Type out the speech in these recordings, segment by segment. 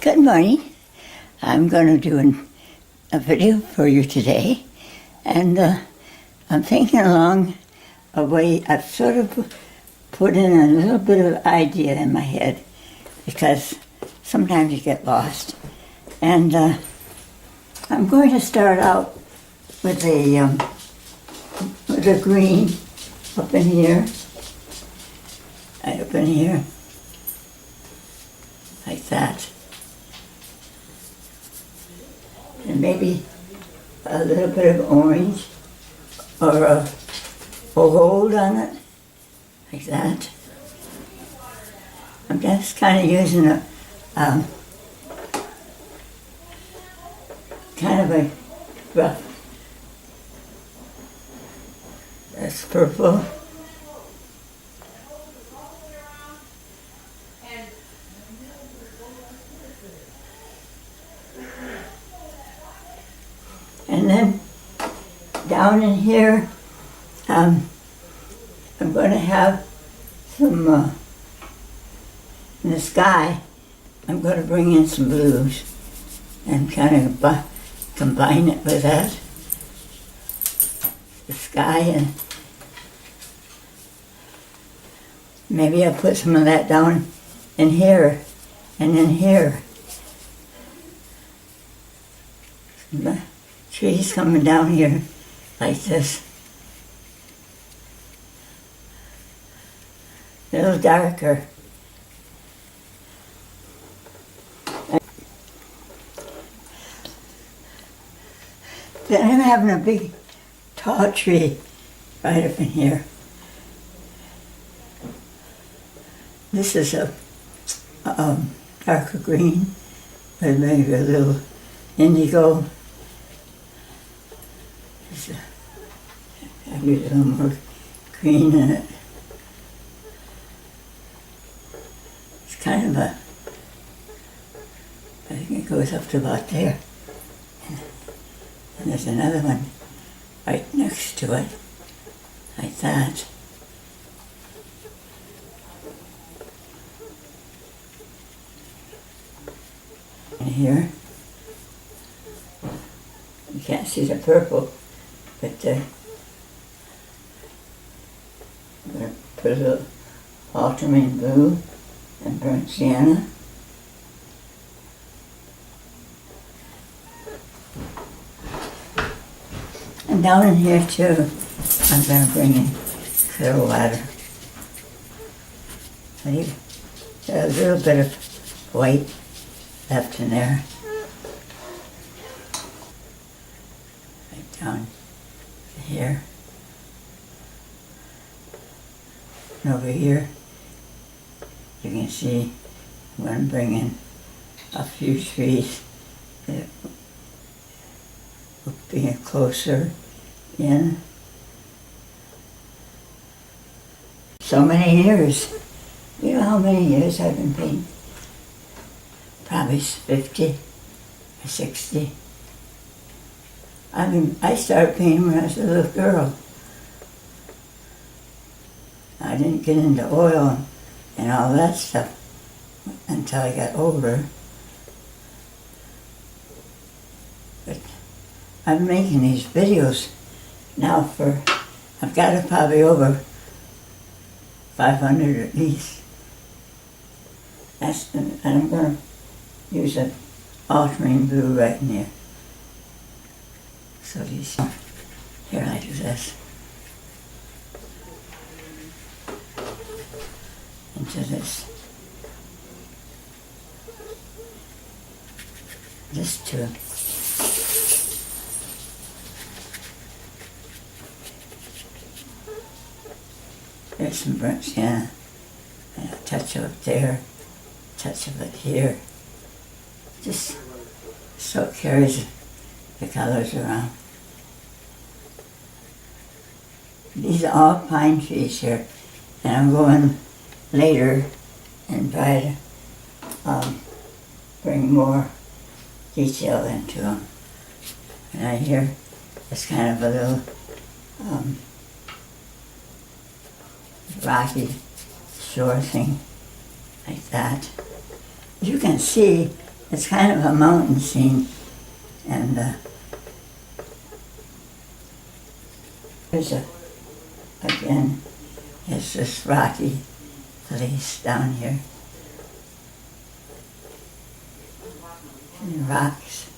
Good morning. I'm going to do a video for you today, and I'm thinking along a way. I've sort of put in a little bit of idea in my head because sometimes you get lost. And I'm going to start out with a green up in here, like that. And maybe a little bit of orange or a gold on it, like that. I'm just kind of using a kind of a rough. That's purple. And then down in here, I'm going to have some, in the sky, I'm going to bring in some blues and kind of combine it with that. The sky, and maybe I'll put some of that down in here and in here. The trees coming down here like this. A little darker. Then I'm having a big tall tree right up in here. This is a darker green with maybe a little indigo. I use a little more green in it. It's kind of a, I think it goes up to about there. And there's another one right next to it, like that. And here, you can't see the purple, but I'm going to put a little ultramarine blue and burnt sienna. And down in here too, I'm going to bring in clear water. There's a little bit of white left in there. Right down here. And over here, you can see I'm going to bring in a few trees that will be closer in. So many years. You know how many years I've been painting? Probably 50 or 60. I started painting when I was a little girl. I didn't get into oil and all that stuff until I got older. But I'm making these videos now for, I've got it probably over 500 at least. And I'm going to use an ultramarine blue right in here. So these, here I do this. Into this. This too. There's some burnt sienna, and a touch of it there, a touch of it here. Just so it carries the colors around. These are all pine trees here, and I'm going later and try to bring more detail into them. And right here, it's kind of a little rocky shore thing, like that. You can see it's kind of a mountain scene, and there's again, it's this rocky place down here. And rocks.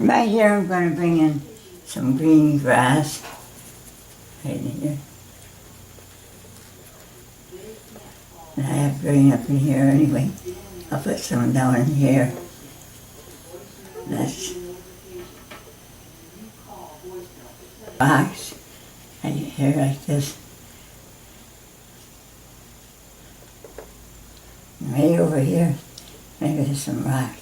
Right here I'm going to bring in some green grass, right in here. And I have green up in here anyway. I'll put some down in here. That's box right here like this. And right over here, maybe there's some rocks.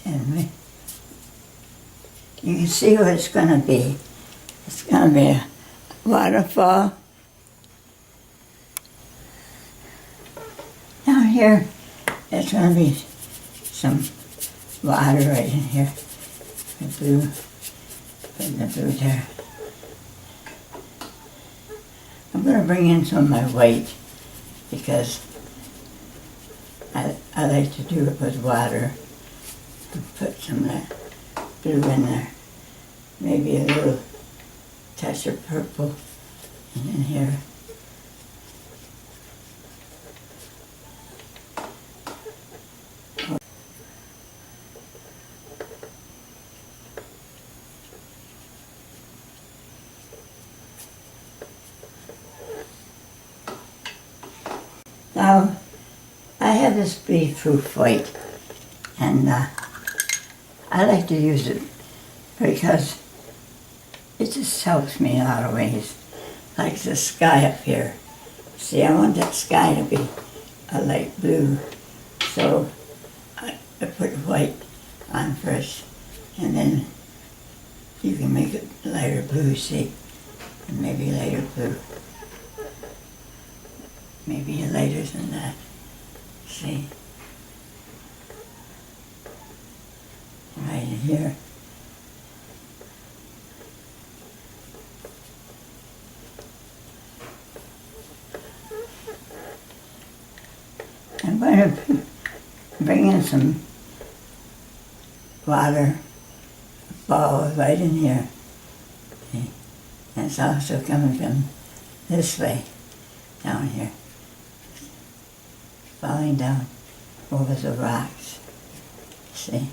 And you can see what it's going to be. It's going to be a waterfall. Down here, there's going to be some water right in here. The blue, putting the blue there. I'm going to bring in some of my white because I like to do it with water. Put some of that blue in there. Maybe a little touch of purple in here. Now, I have this beetroot white, and I like to use it because it just helps me in a lot of ways. Like the sky up here. See, I want that sky to be a light blue, so I put white on first, and then you can make it lighter blue, see, and maybe lighter blue. Maybe lighter than that, see. Right in here. I'm going to bring in some water ball right in here. See? And it's also coming from this way, down here. Falling down over the rocks, see?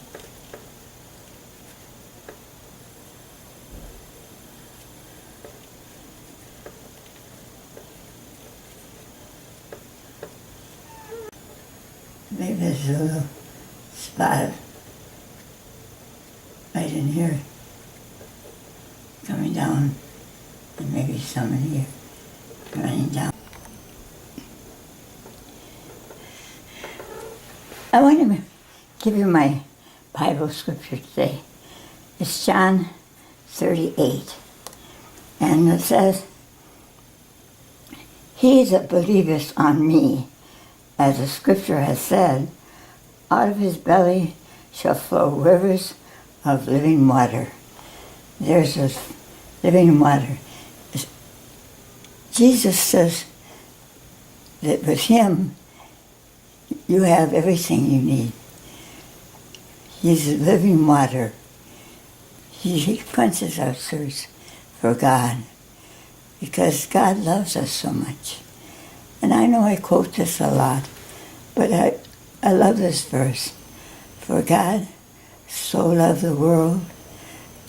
Maybe there's a little spot right in here coming down, and maybe some in here running down. I want to give you my Bible scripture today. It's John 38, and it says, "He that believeth on me, as the scripture has said, out of his belly shall flow rivers of living water." There's this living water. Jesus says that with him, you have everything you need. He's living water. He quenches our thirst for God because God loves us so much. And I know I quote this a lot, but I love this verse. For God so loved the world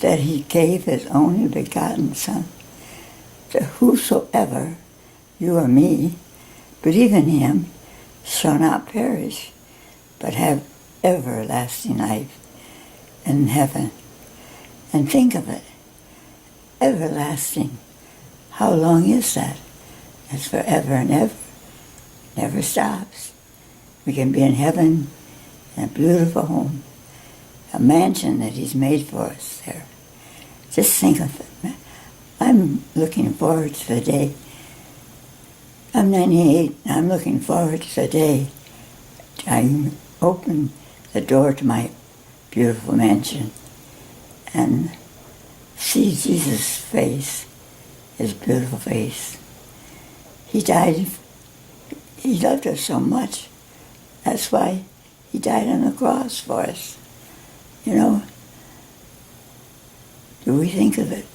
that he gave his only begotten Son, that whosoever, you or me, believe in him, shall not perish, but have everlasting life in heaven. And think of it, everlasting. How long is that? It's forever and ever. Never stops. We can be in heaven in a beautiful home, a mansion that he's made for us there. Just think of it. I'm looking forward to the day. I'm 98, and I'm looking forward to the day I open the door to my beautiful mansion and see Jesus' face, his beautiful face. He died, he loved us so much. That's why he died on the cross for us. You know, do we think of it?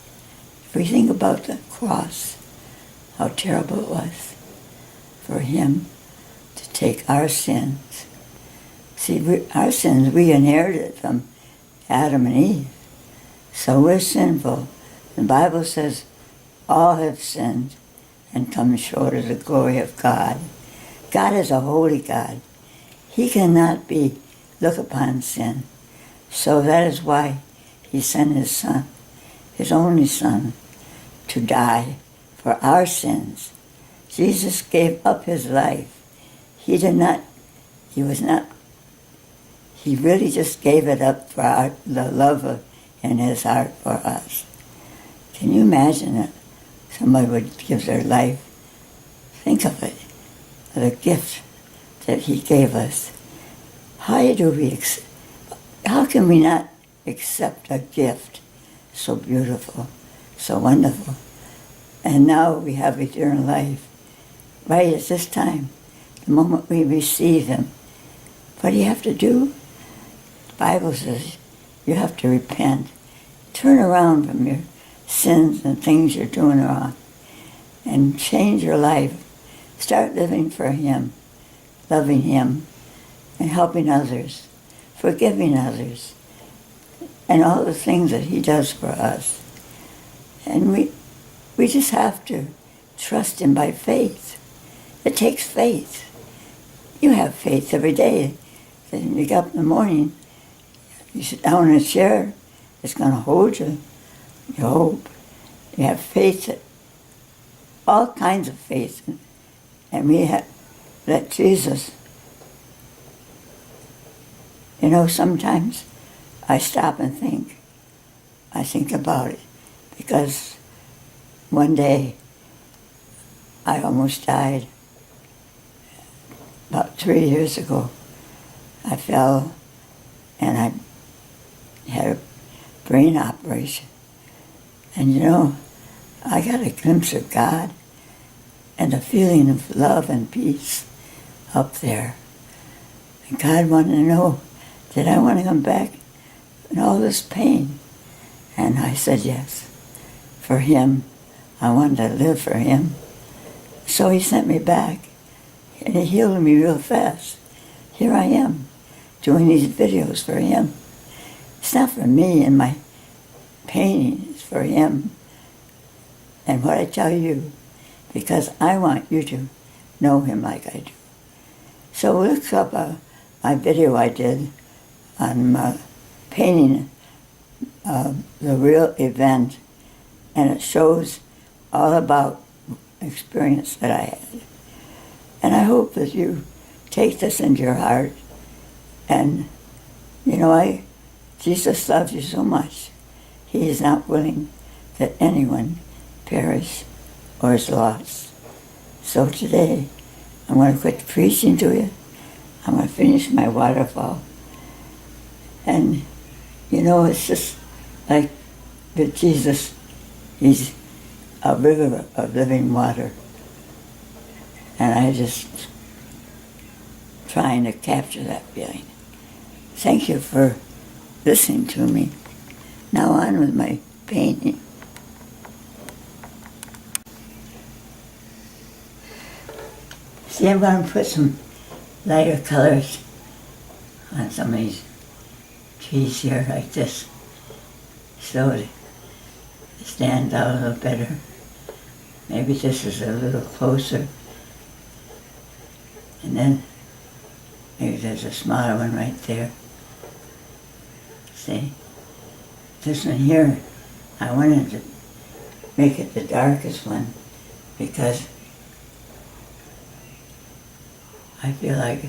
If we think about the cross, how terrible it was for him to take our sins. See, our sins we inherited from Adam and Eve. So we're sinful. The Bible says all have sinned and come short of the glory of God. God is a holy God. He cannot look upon sin. So that is why he sent his son, his only son, to die for our sins. Jesus gave up his life. He really just gave it up for the love in his heart for us. Can you imagine that somebody would give their life? Think of it, the gift that he gave us. How can we not accept a gift so beautiful, so wonderful? And now we have eternal life. Right at this time, the moment we receive him. What do you have to do? The Bible says you have to repent. Turn around from your sins and things you're doing wrong and change your life. Start living for him, loving him, and helping others, forgiving others, and all the things that he does for us. And we just have to trust him by faith. It takes faith. You have faith every day. When you get up in the morning, you sit down in a chair, it's going to hold you. You hope. You have faith, all kinds of faith. And we have let Jesus. You know, sometimes I stop and think. I think about it. Because one day I almost died. About 3 years ago, I fell and I had a brain operation. And you know, I got a glimpse of God and a feeling of love and peace up there. And God wanted to know, did I want to come back in all this pain? And I said yes. For him, I wanted to live for him. So he sent me back. And he healed me real fast. Here I am, doing these videos for him. It's not for me and my painting, it's for him. And what I tell you, because I want you to know him like I do. So look up my video I did on painting the real event, and it shows all about the experience that I had. And I hope that you take this into your heart. And, you know, Jesus loves you so much. He is not willing that anyone perish or is lost. So today, I'm going to quit preaching to you. I'm going to finish my waterfall. And, you know, it's just like with Jesus, he's a river of living water. And I just trying to capture that feeling. Thank you for listening to me. Now on with my painting. See, I'm going to put some lighter colors on some of these trees here like this, so it stands out a little better. Maybe this is a little closer. And then maybe there's a smaller one right there. See? This one here, I wanted to make it the darkest one because I feel like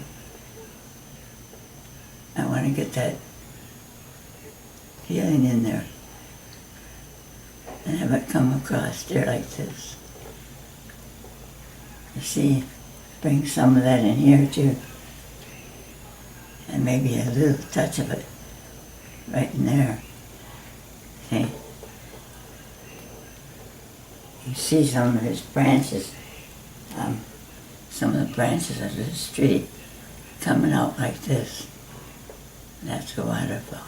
I want to get that feeling in there and have it come across there like this. You see? Bring some of that in here too. And maybe a little touch of it right in there. See? You see some of his branches, some of the branches of this tree coming out like this. That's a waterfall.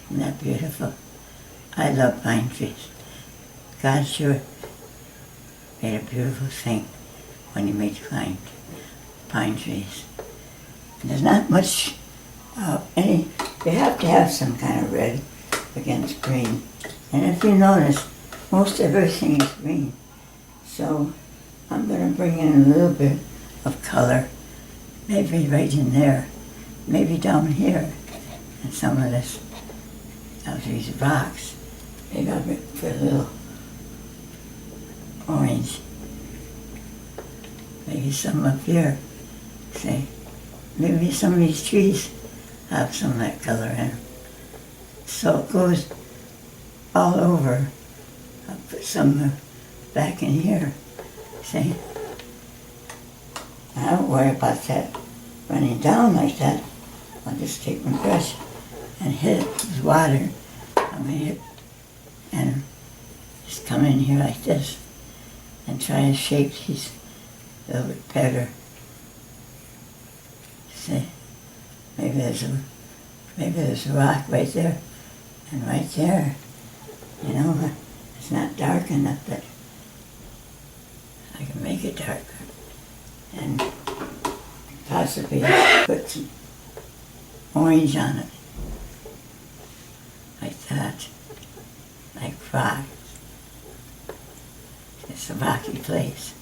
Isn't that beautiful? I love pine trees. God sure made a beautiful thing when he made pine trees. And there's not much you have to have some kind of red against green. And if you notice, most everything is green. So I'm going to bring in a little bit of color, maybe right in there, maybe down here, and some of these rocks. Maybe I'll put a little orange. Maybe some up here. See, maybe some of these trees have some of that color in them. So it goes all over. I'll put some back in here. See? I don't worry about that running down like that. I'll just take my brush and hit it with water. I'm going to hit and just come in here like this and try to shape these a little bit better. See? Maybe there's a rock right there and right there. You know, it's not dark enough that I can make it darker. And possibly put some orange on it. Like that. Like rocks. It's a rocky place.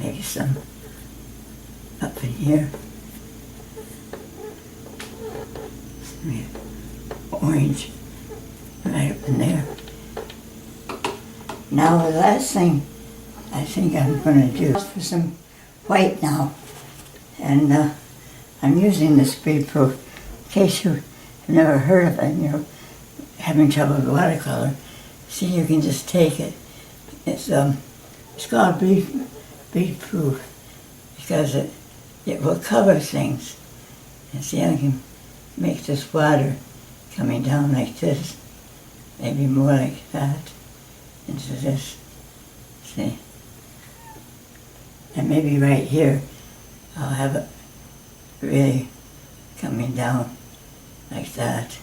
Maybe some up in here. Yeah. Orange right up in there. Now the last thing I think I'm going to do is for some white now. And I'm using this Speed Proof. In case you have never heard of it and you're having trouble with watercolor, see, you can just take it. It's called Speed Proof because it will cover things. And see, I can make this water coming down like this, maybe more like that, into this, see? And maybe right here, I'll have it really coming down like that.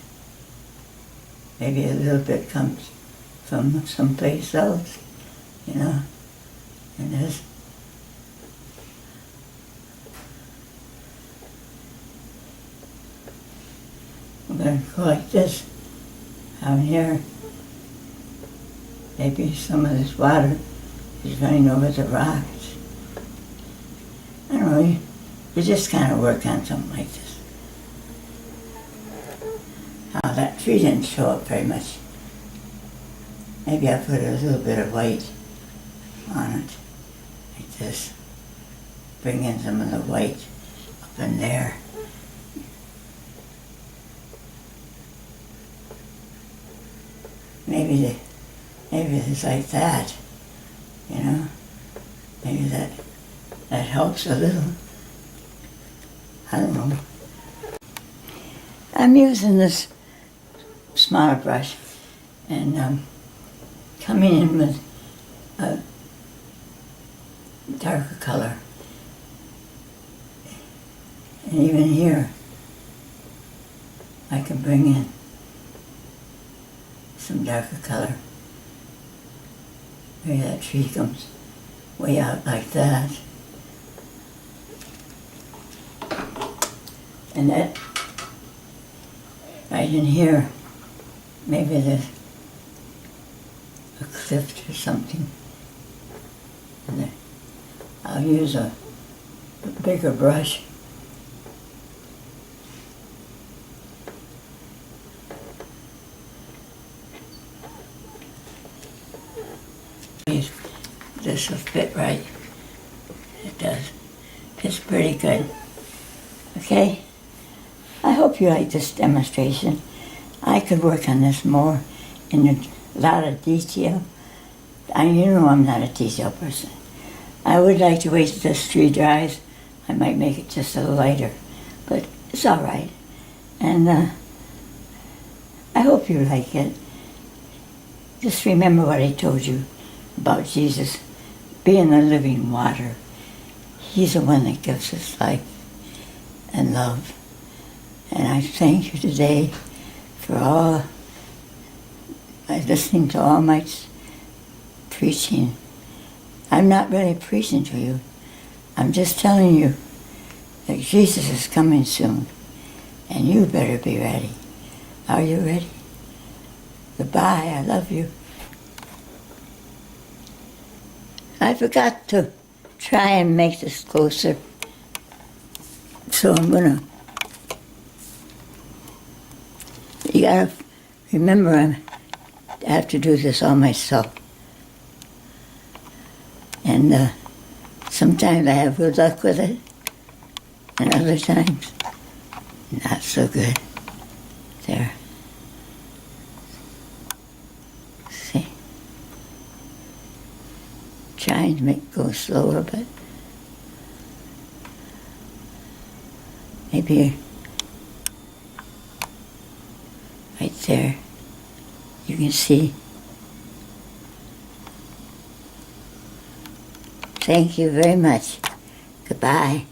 Maybe a little bit comes from someplace else, you know, and this. I'm going to go like this down here. Maybe some of this water is running over the rocks. I don't know, you just kind of work on something like this. Now that tree didn't show up very much. Maybe I'll put a little bit of white on it, like this. Bring in some of the white up in there. Maybe it's like that, you know. Maybe that helps a little. I don't know. I'm using this smaller brush and coming in with a darker color. And even here, I can bring in some darker color. Maybe that tree comes way out like that. And that, right in here, maybe there's a cliff or something. And then I'll use a bigger brush. This will fit right. It does. It's pretty good. Okay? I hope you like this demonstration. I could work on this more in a lot of detail. You know I'm not a detail person. I would like to wait till this tree dries. I might make it just a little lighter, but it's all right. And I hope you like it. Just remember what I told you about Jesus being the living water. He's the one that gives us life and love. And I thank you today for all, listening to all my preaching. I'm not really preaching to you. I'm just telling you that Jesus is coming soon, and you better be ready. Are you ready? Goodbye, I love you. I forgot to try and make this closer, so I'm gonna, you gotta remember I have to do this all myself. And sometimes I have good luck with it, and other times not so good. There. See? Trying to make it go slower, but maybe right there you can see. Thank you very much. Goodbye.